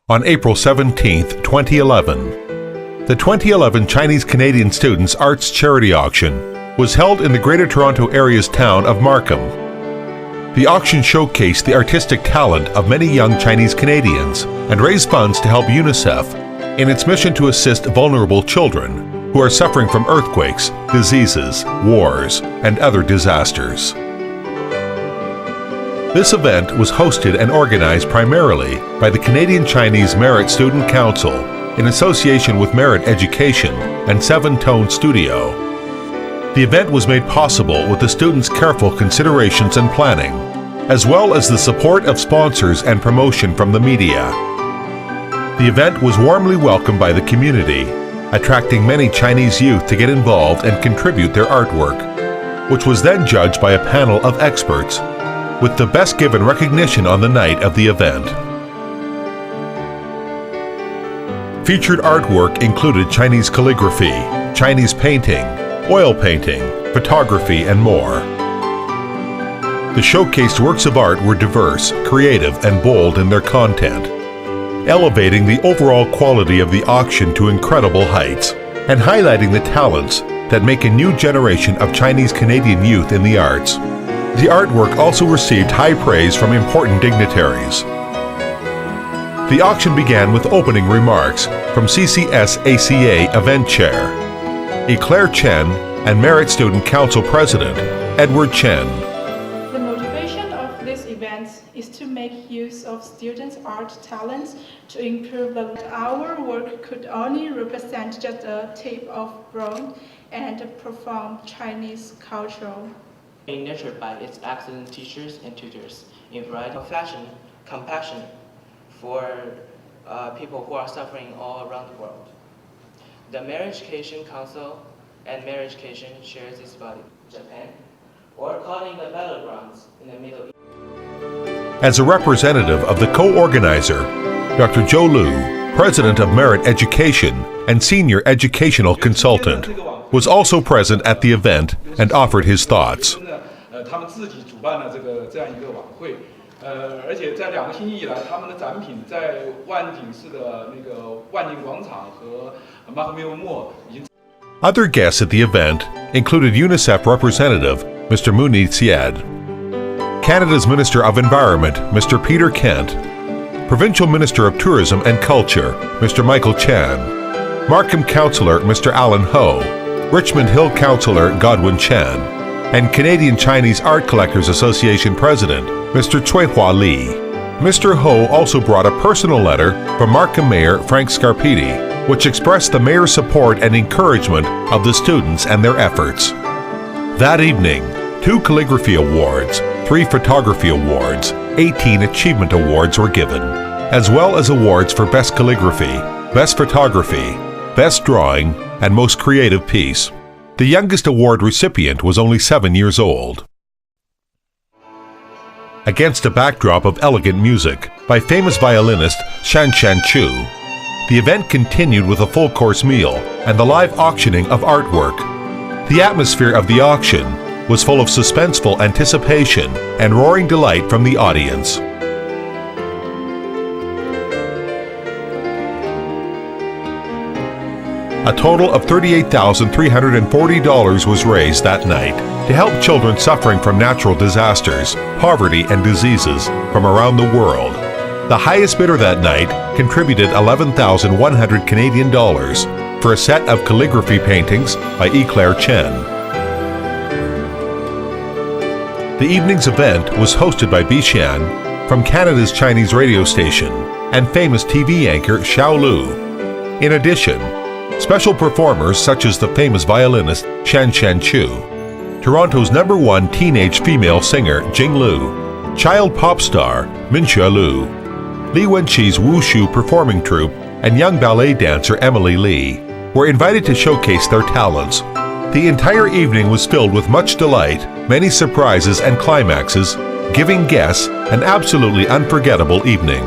on April 17, 2011. The 2011 Chinese-Canadian Students Arts Charity Auction was held in the Greater Toronto Area's town of Markham. The auction showcased the artistic talent of many young Chinese Canadians and raised funds to help UNICEF in its mission to assist vulnerable children who are suffering from earthquakes, diseases, wars, and other disasters. This event was hosted and organized primarily by the Canadian Chinese Merit Student Council in association with Merit Education and Seven Tone Studio. The event was made possible with the students' careful considerations and planning, as well as the support of sponsors and promotion from the media. The event was warmly welcomed by the community, attracting many Chinese youth to get involved and contribute their artwork, which was then judged by a panel of experts, with the best given recognition on the night of the event. Featured artwork included Chinese calligraphy, Chinese painting, oil painting, photography, and more. The showcased works of art were diverse, creative, and bold in their content, elevating the overall quality of the auction to incredible heights and highlighting the talents that make a new generation of Chinese-Canadian youth in the arts. The artwork also received high praise from important dignitaries. The auction began with opening remarks from CCS ACA Event Chair Eclair Chen and Merit Student Council President Edward Chen. The motivation of this event is to make use of students' art talents to improve our work could only represent just a tip of broad and profound Chinese culture. Being nurtured by its excellent teachers and tutors in variety of fashion, compassion for people who are suffering all around the world. The Merit Education Council and Merit Education shares its body, Japan, or calling the battlegrounds in the Middle East. As a representative of the co-organizer, Dr. Zhou Lu, President of Merit Education and Senior Educational Consultant, was also present at the event and offered his thoughts. 他们自己主办了这样一个晚会，而且在2个星期以来，他们的展品在万景市的那个万景广场和 Markham 已经。Other guests at the event included UNICEF representative Mr. Muniz Syed, Canada's Minister of Environment Mr. Peter Kent, Provincial Minister of Tourism and Culture Mr. Michael Chan, Markham Councillor Mr. Alan Ho, Richmond Hill Councillor Godwin Chan, and Canadian Chinese Art Collectors Association President Mr. Chuihua Li. Mr. Ho also brought a personal letter from Markham Mayor Frank Scarpiti, which expressed the mayor's support and encouragement of the students and their efforts. That evening, 2 calligraphy awards, 3 photography awards, 18 achievement awards were given, as well as awards for Best Calligraphy, Best Photography, Best Drawing, and Most Creative Piece. The youngest award recipient was only 7 years old. Against a backdrop of elegant music by famous violinist Shan Chu, the event continued with a full-course meal and the live auctioning of artwork. The atmosphere of the auction was full of suspenseful anticipation and roaring delight from the audience. A total of $38,340 was raised that night to help children suffering from natural disasters, poverty, and diseases from around the world. The highest bidder that night contributed $11,100 Canadian dollars for a set of calligraphy paintings by Eclair Chen. The evening's event was hosted by Bixian from Canada's Chinese radio station and famous TV anchor Xiao Lu. In addition, special performers such as the famous violinist Shan Chu, Toronto's #1 teenage female singer Jing Lu, child pop star Minxue Lu, Li Wenqi's Wushu performing troupe, and young ballet dancer Emily Lee were invited to showcase their talents. The entire evening was filled with much delight, many surprises and climaxes, giving guests an absolutely unforgettable evening.